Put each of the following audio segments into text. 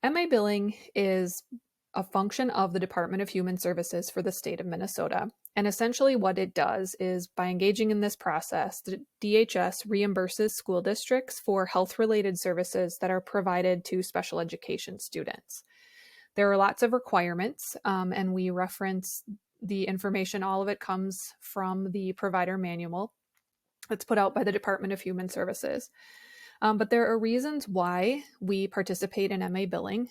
MA billing is a function of the Department of Human Services for the state of Minnesota. And essentially, what it does is by engaging in this process, the DHS reimburses school districts for health related services that are provided to special education students. There are lots of requirements, and we reference the information. All of it comes from the provider manual that's put out by the Department of Human Services. But there are reasons why we participate in MA billing.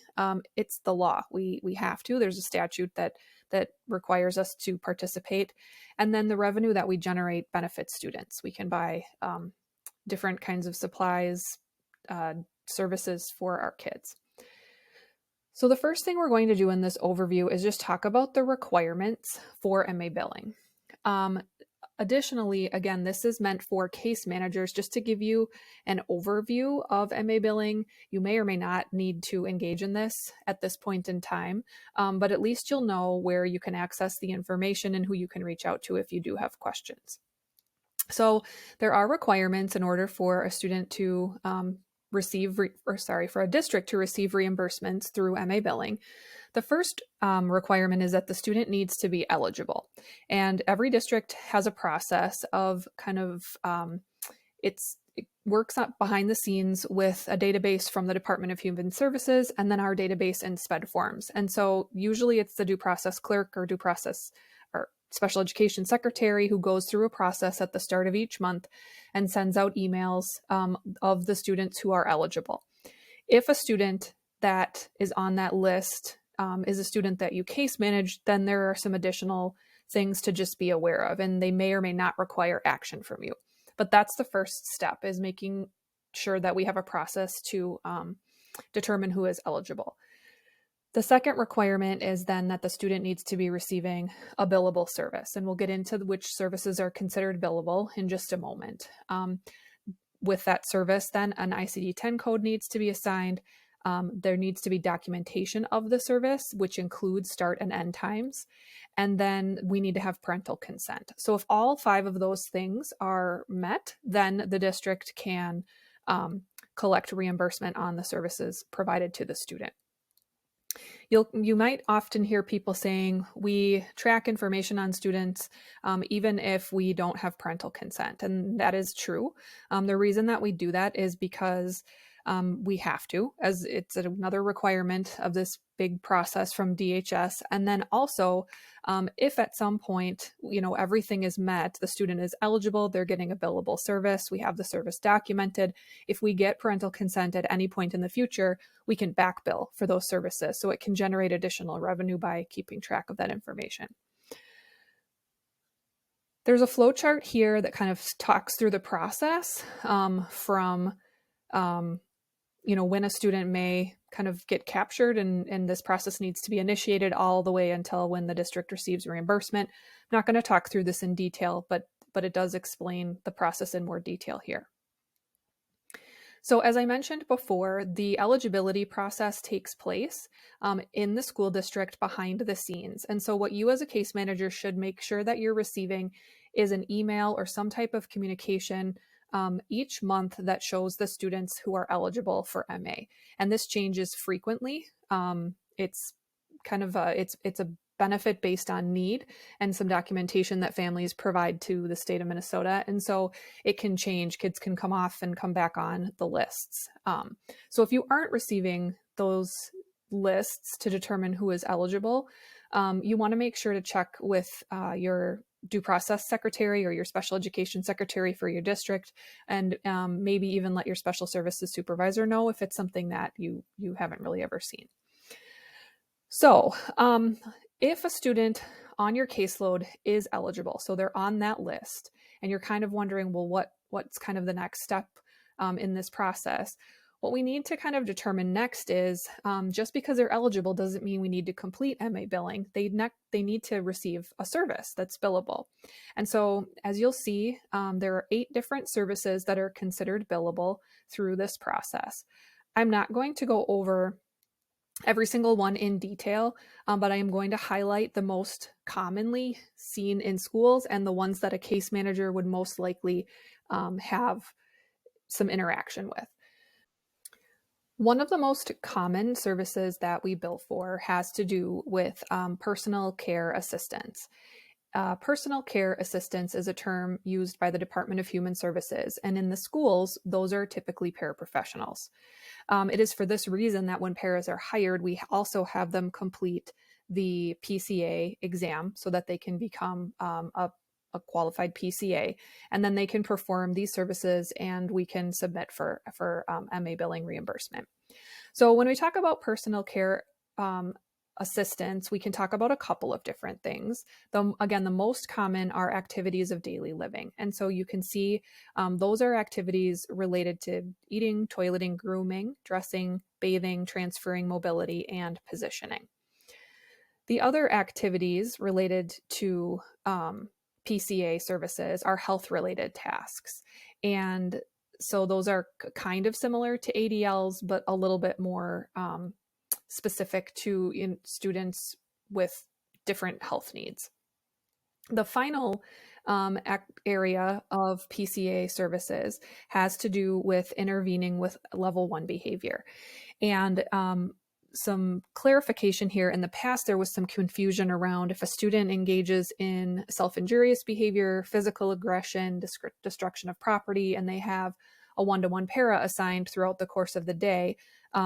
It's the law. We have to. There's a statute that requires us to participate. And then the revenue that we generate benefits students. We can buy different kinds of supplies, services for our kids. So the first thing we're going to do in this overview is just talk about the requirements for MA billing. Additionally, again, this is meant for case managers just to give you an overview of MA billing. You may or may not need to engage in this at this point in time, but at least you'll know where you can access the information and who you can reach out to if you do have questions. So there are requirements in order for a student to for a district to receive reimbursements through MA billing. The first requirement is that the student needs to be eligible. And every district has a process of it works up behind the scenes with a database from the Department of Human Services and then our database in SpEd forms. And so usually it's the due process clerk or due process or special education secretary who goes through a process at the start of each month and sends out emails of the students who are eligible. If a student that is on that list is a student that you case manage, then there are some additional things to just be aware of, and they may or may not require action from you. But that's the first step, is making sure that we have a process to determine who is eligible. The second requirement is then that the student needs to be receiving a billable service, and we'll get into which services are considered billable in just a moment. With that service, then an ICD-10 code needs to be assigned. There needs to be documentation of the service, which includes start and end times. And then we need to have parental consent. So if all 5 of those things are met, then the district can collect reimbursement on the services provided to the student. You might often hear people saying we track information on students even if we don't have parental consent. And that is true. The reason that we do that is because we have to, as it's another requirement of this big process from DHS. And then also, if at some point, everything is met, the student is eligible, they're getting a billable service, we have the service documented. If we get parental consent at any point in the future, we can back bill for those services. So it can generate additional revenue by keeping track of that information. There's a flow chart here that kind of talks through the process from when a student may kind of get captured and this process needs to be initiated all the way until when the district receives reimbursement. I'm not going to talk through this in detail, but it does explain the process in more detail here. So as I mentioned before, the eligibility process takes place in the school district behind the scenes. And so what you as a case manager should make sure that you're receiving is an email or some type of communication each month that shows the students who are eligible for MA. And this changes frequently. It's kind of it's a benefit based on need and some documentation that families provide to the state of Minnesota. And so it can change. Kids can come off and come back on the lists. So if you aren't receiving those lists to determine who is eligible, you want to make sure to check with your due process secretary or your special education secretary for your district, and maybe even let your special services supervisor know if it's something that you haven't really ever seen. So if a student on your caseload is eligible, so they're on that list, and you're kind of wondering, well, what's kind of the next step in this process? What we need to kind of determine next is just because they're eligible doesn't mean we need to complete MA billing. They need to receive a service that's billable. And so as you'll see, there are 8 different services that are considered billable through this process. I'm not going to go over every single one in detail, but I am going to highlight the most commonly seen in schools and the ones that a case manager would most likely have some interaction with. One of the most common services that we bill for has to do with personal care assistance. Personal care assistance is a term used by the Department of Human Services, and in the schools, those are typically paraprofessionals. It is for this reason that when paras are hired, we also have them complete the PCA exam so that they can become a qualified PCA, and then they can perform these services and we can submit for MA billing reimbursement. So when we talk about personal care assistance, we can talk about a couple of different things. Again, the most common are activities of daily living. And so you can see those are activities related to eating, toileting, grooming, dressing, bathing, transferring, mobility, and positioning. The other activities related to PCA services are health-related tasks. And so those are kind of similar to ADLs, but a little bit more specific to students with different health needs. The final area of PCA services has to do with intervening with level 1 behavior. And some clarification here. In the past, there was some confusion around if a student engages in self-injurious behavior, physical aggression, destruction of property, and they have a one-to-one para assigned throughout the course of the day,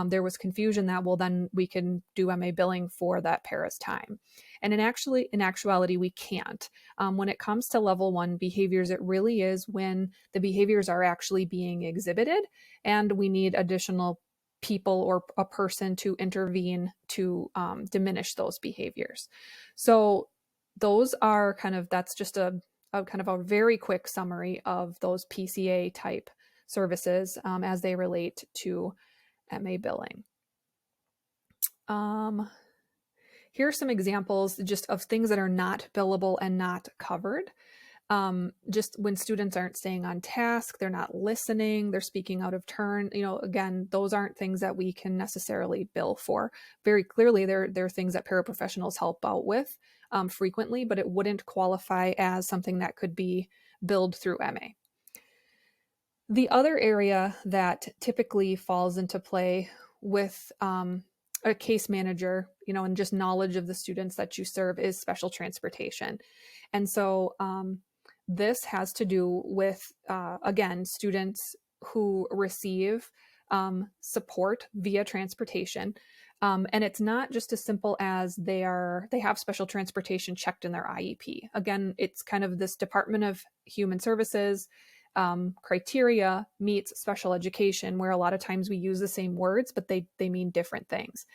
there was confusion that, well, then we can do MA billing for that para's time. And in actuality, we can't. When it comes to level 1 behaviors, it really is when the behaviors are actually being exhibited and we need additional people or a person to intervene to diminish those behaviors. So those are that's just a kind of a very quick summary of those PCA type services as they relate to MA billing. Here are some examples just of things that are not billable and not covered. Just when students aren't staying on task, they're not listening, they're speaking out of turn, again, those aren't things that we can necessarily bill for. Very clearly, they're things that paraprofessionals help out with frequently, but it wouldn't qualify as something that could be billed through MA. The other area that typically falls into play with a case manager, and just knowledge of the students that you serve is special transportation. And so this has to do with, again, students who receive support via transportation. And it's not just as simple as they have special transportation checked in their IEP. Again, it's kind of this Department of Human Services criteria meets special education, where a lot of times we use the same words, but they mean different things.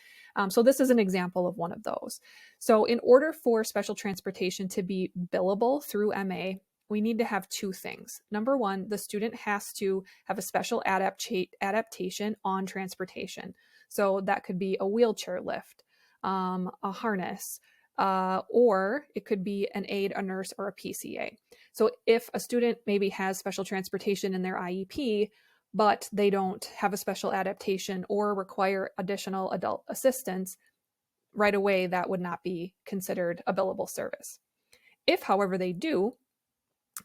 So this is an example of one of those. So in order for special transportation to be billable through MA, we need to have two things. Number one, the student has to have a special adaptation on transportation. So that could be a wheelchair lift, a harness, or it could be an aide, a nurse, or a PCA. So if a student maybe has special transportation in their IEP, but they don't have a special adaptation or require additional adult assistance, right away, that would not be considered a billable service. If, however, they do,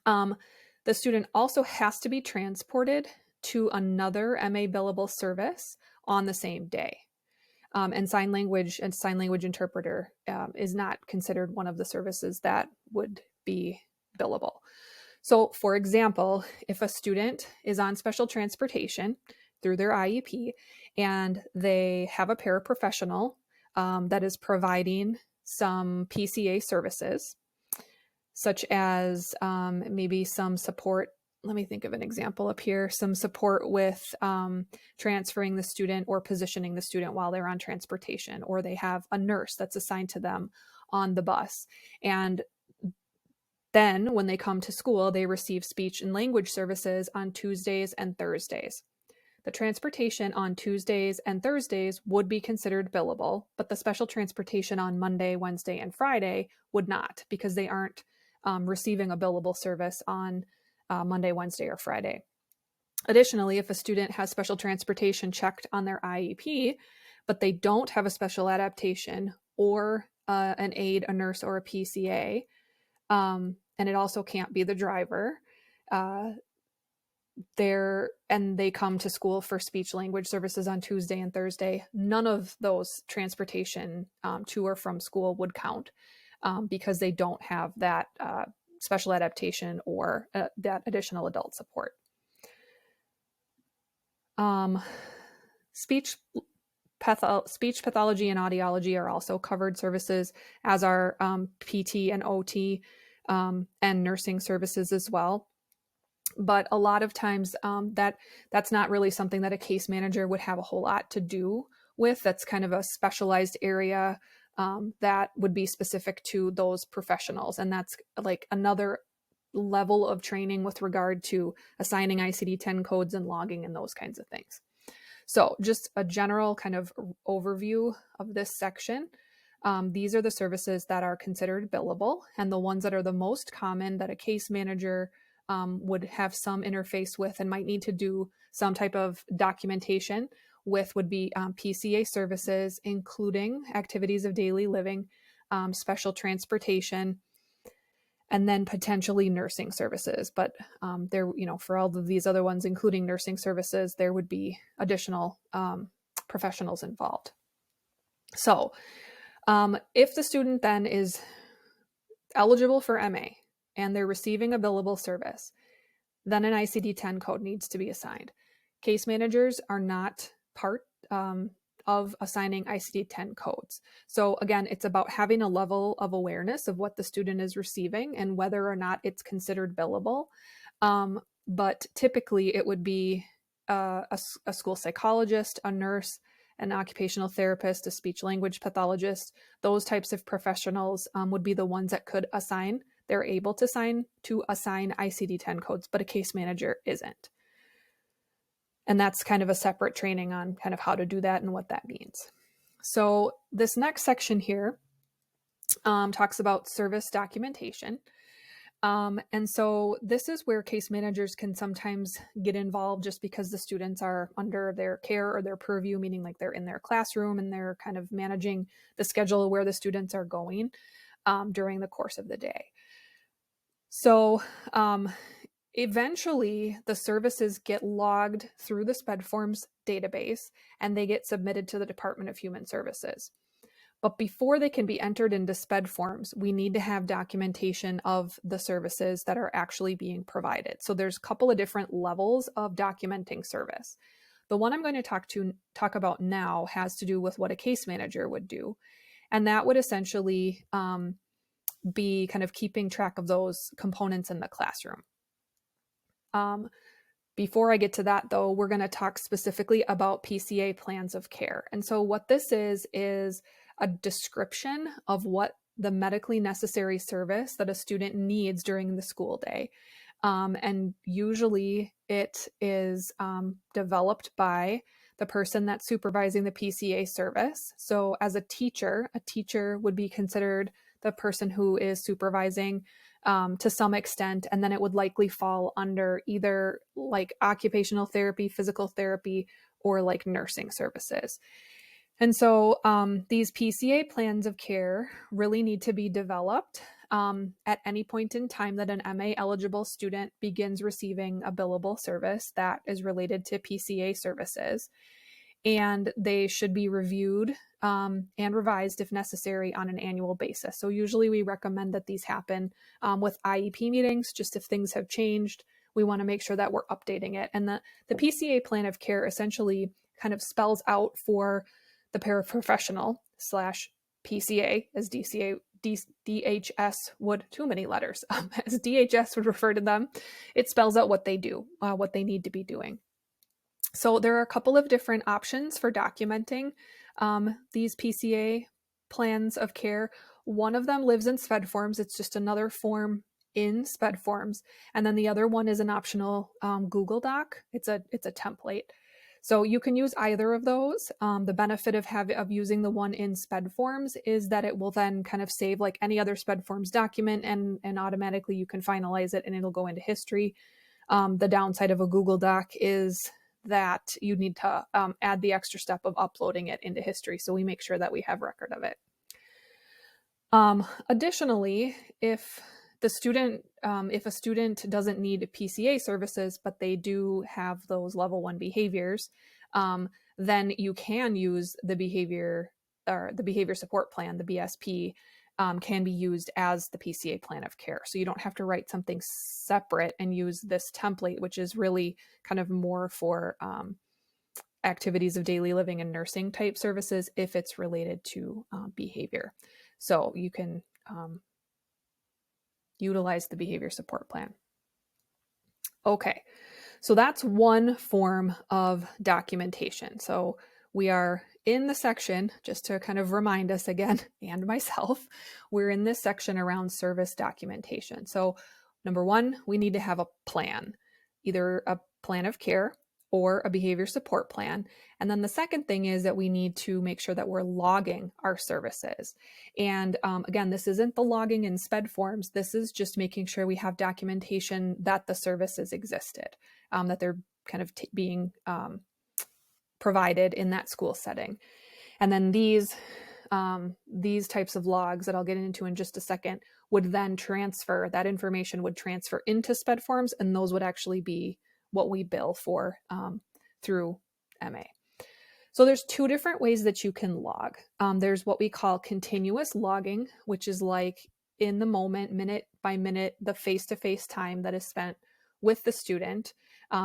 the student also has to be transported to another MA billable service on the same day. And sign language interpreter is not considered one of the services that would be billable. So for example, if a student is on special transportation through their IEP and they have a paraprofessional that is providing some PCA services, such as maybe some support. Let me think of an example up here. Some support with transferring the student or positioning the student while they're on transportation, or they have a nurse that's assigned to them on the bus. And then when they come to school, they receive speech and language services on Tuesdays and Thursdays. The transportation on Tuesdays and Thursdays would be considered billable, but the special transportation on Monday, Wednesday, and Friday would not, because they aren't receiving a billable service on Monday, Wednesday, or Friday. Additionally, if a student has special transportation checked on their IEP, but they don't have a special adaptation or an aide, a nurse, or a PCA, and it also can't be the driver, they come to school for speech language services on Tuesday and Thursday, none of those transportation to or from school would count because they don't have that special adaptation or that additional adult support. Speech pathology and audiology are also covered services, as are PT and OT and nursing services as well. But a lot of times that's not really something that a case manager would have a whole lot to do with. That's kind of a specialized area that would be specific to those professionals. And that's like another level of training with regard to assigning ICD-10 codes and logging and those kinds of things. So just a general kind of overview of this section. These are the services that are considered billable, and the ones that are the most common that a case manager would have some interface with and might need to do some type of documentation with would be PCA services, including activities of daily living, special transportation, and then potentially nursing services. But there, for all of these other ones, including nursing services, there would be additional professionals involved. So if the student then is eligible for MA and they're receiving a billable service, then an ICD-10 code needs to be assigned. Case managers are not part of assigning ICD-10 codes. So again, it's about having a level of awareness of what the student is receiving and whether or not it's considered billable. But typically it would be a school psychologist, a nurse, an occupational therapist, a speech language pathologist. Those types of professionals would be the ones that could assign. They're able to assign ICD-10 codes, but a case manager isn't. And that's kind of a separate training on kind of how to do that and what that means. So this next section here talks about service documentation. And so this is where case managers can sometimes get involved just because the students are under their care or their purview, meaning like they're in their classroom and they're kind of managing the schedule where the students are going during the course of the day. So eventually the services get logged through the SpEd forms database and they get submitted to the Department of Human Services. But before they can be entered into SpEd forms, we need to have documentation of the services that are actually being provided. So there's a couple of different levels of documenting service. The one I'm going to talk about now has to do with what a case manager would do. And that would essentially be kind of keeping track of those components in the classroom. Before I get to that, though, we're going to talk specifically about PCA plans of care. And so what this is a description of what the medically necessary service that a student needs during the school day. And usually it is developed by the person that's supervising the PCA service. So as a teacher would be considered the person who is supervising to some extent, and then it would likely fall under either like occupational therapy, physical therapy, or like nursing services. And so these PCA plans of care really need to be developed at any point in time that an MA eligible student begins receiving a billable service that is related to PCA services. And they should be reviewed and revised if necessary on an annual basis. So usually we recommend that these happen with IEP meetings, just if things have changed, we want to make sure that we're updating it. And the PCA plan of care essentially kind of spells out for the paraprofessional / PCA, as DHS would, too many letters, as DHS would refer to them, it spells out what they do, what they need to be doing. So there are a couple of different options for documenting these PCA plans of care. One of them lives in SpEd forms. It's just another form in SpEd forms. And then the other one is an optional Google Doc. It's a template. So you can use either of those. The benefit of using the one in SpEd forms is that it will then kind of save like any other SpEd forms document and automatically you can finalize it and it'll go into history. The downside of a Google Doc is that you need to add the extra step of uploading it into history. So we make sure that we have record of it. Additionally, if if a student doesn't need PCA services, but they do have those level 1 behaviors, then you can use the behavior support plan, the BSP, can be used as the PCA plan of care. So you don't have to write something separate and use this template, which is really kind of more for activities of daily living and nursing type services if it's related to behavior. So you can utilize the behavior support plan. Okay, so that's one form of documentation. So we are in the section, just to kind of remind us again, and myself, we're in this section around service documentation. So number one, we need to have a plan, either a plan of care or a behavior support plan. And then the second thing is that we need to make sure that we're logging our services. And again, this isn't the logging in SpEd forms. This is just making sure we have documentation that the services existed, that they're kind of being provided in that school setting. And then these types of logs that I'll get into in just a second would then transfer, that information would transfer into SpEd forms, and those would actually be what we bill for through MA. So there's two different ways that you can log. There's what we call continuous logging, which is like in the moment, minute by minute, the face-to-face time that is spent with the student,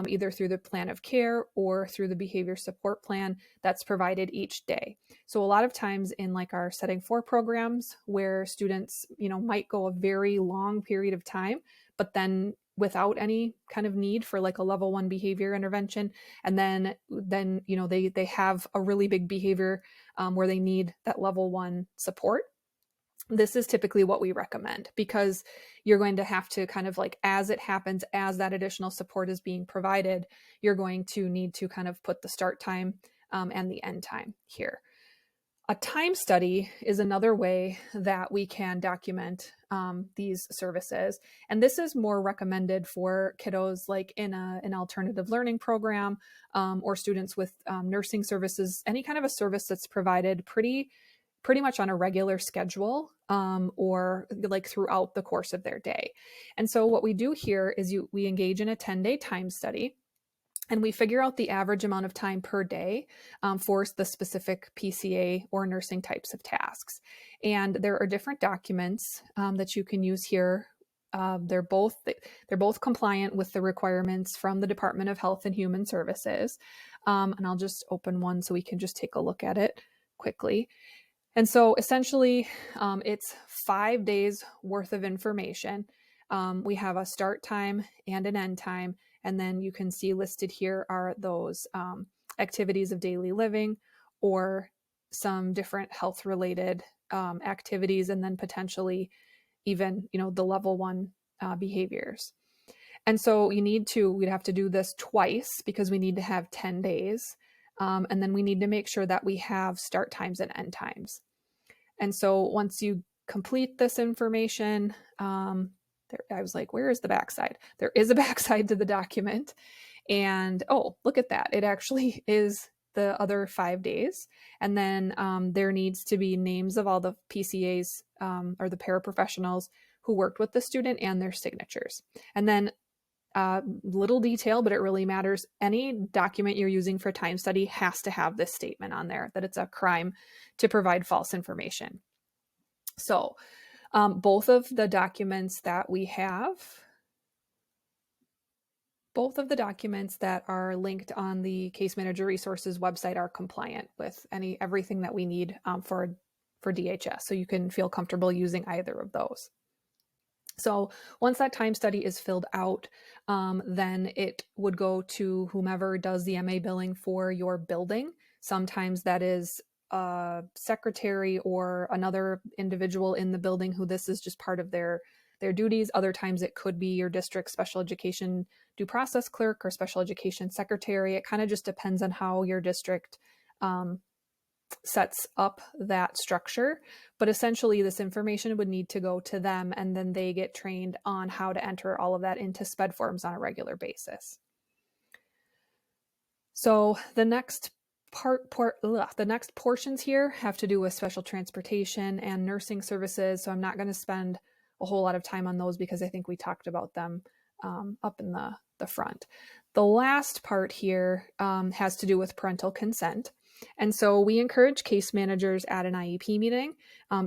either through the plan of care or through the behavior support plan that's provided each day. So a lot of times in like our Setting 4 programs where students, might go a very long period of time, but then without any kind of need for like a level 1 behavior intervention. And then they have a really big behavior where they need that level 1 support. This is typically what we recommend, because you're going to have to kind of like, as it happens, as that additional support is being provided, you're going to need to kind of put the start time and the end time here. A time study is another way that we can document these services. And this is more recommended for kiddos like in an alternative learning program or students with nursing services, any kind of a service that's provided pretty much on a regular schedule or like throughout the course of their day. And so what we do here is we engage in a 10-day time study. And we figure out the average amount of time per day for the specific PCA or nursing types of tasks. And there are different documents that you can use here. They're both compliant with the requirements from the Department of Health and Human Services. And I'll just open one so we can just take a look at it quickly. And so essentially, it's 5 days worth of information. We have a start time and an end time. And then you can see listed here are those activities of daily living or some different health related activities, and then potentially even, the level 1 behaviors. And so we'd have to do this twice because we need to have 10 days. And then we need to make sure that we have start times and end times. And so once you complete this information, I was like, where is the backside? There is a backside to the document. And oh, look at that. It actually is the other 5 days. And then there needs to be names of all the PCAs or the paraprofessionals who worked with the student and their signatures. And then little detail, but it really matters. Any document you're using for time study has to have this statement on there that it's a crime to provide false information. So both of the documents that are linked on the Case Manager Resources website are compliant with everything that we need for DHS. So you can feel comfortable using either of those. So once that time study is filled out, then it would go to whomever does the MA billing for your building. Sometimes that is a secretary or another individual in the building who this is just part of their duties. Other times it could be your district special education due process clerk or special education secretary. It kind of just depends on how your district sets up that structure. But essentially this information would need to go to them, and then they get trained on how to enter all of that into SpEd forms on a regular basis. So the next the next portions here have to do with special transportation and nursing services. So I'm not going to spend a whole lot of time on those because I think we talked about them up in the front. The last part here has to do with parental consent. And so we encourage case managers at an IEP meeting,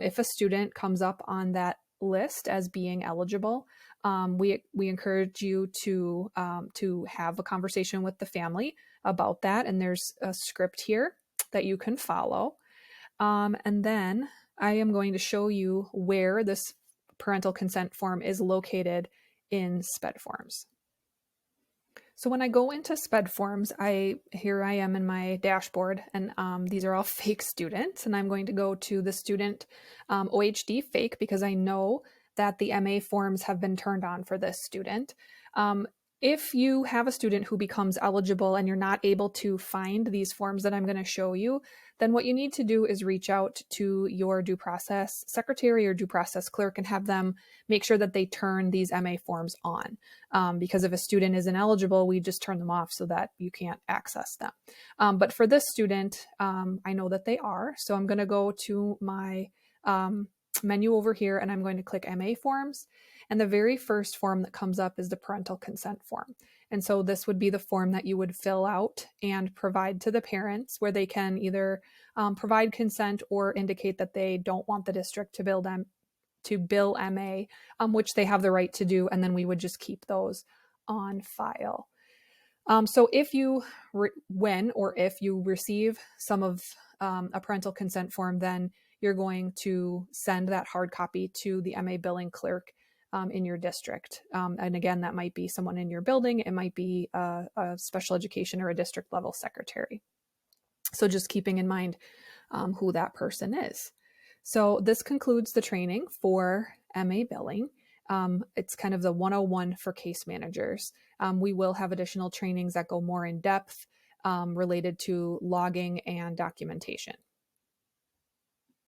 if a student comes up on that list as being eligible, we encourage you to have a conversation with the family about that. And there's a script here that you can follow. And then I am going to show you where this parental consent form is located in SpEd forms. So when I go into SpEd forms, here I am in my dashboard, and these are all fake students, and I'm going to go to the student OHD fake because I know that the MA forms have been turned on for this student. If you have a student who becomes eligible and you're not able to find these forms that I'm going to show you, then what you need to do is reach out to your due process secretary or due process clerk and have them make sure that they turn these MA forms on. Because if a student isn't eligible, we just turn them off so that you can't access them. But for this student, I know that they are. So I'm going to go to my menu over here and I'm going to click MA forms. And the very first form that comes up is the parental consent form. And so this would be the form that you would fill out and provide to the parents, where they can either provide consent or indicate that they don't want the district to bill MA, which they have the right to do. And then we would just keep those on file. So if you receive some of a parental consent form, then you're going to send that hard copy to the MA billing clerk in your district. And again, that might be someone in your building. It might be a special education or a district level secretary. So just keeping in mind who that person is. So this concludes the training for MA billing. It's kind of the 101 for case managers. We will have additional trainings that go more in depth related to logging and documentation.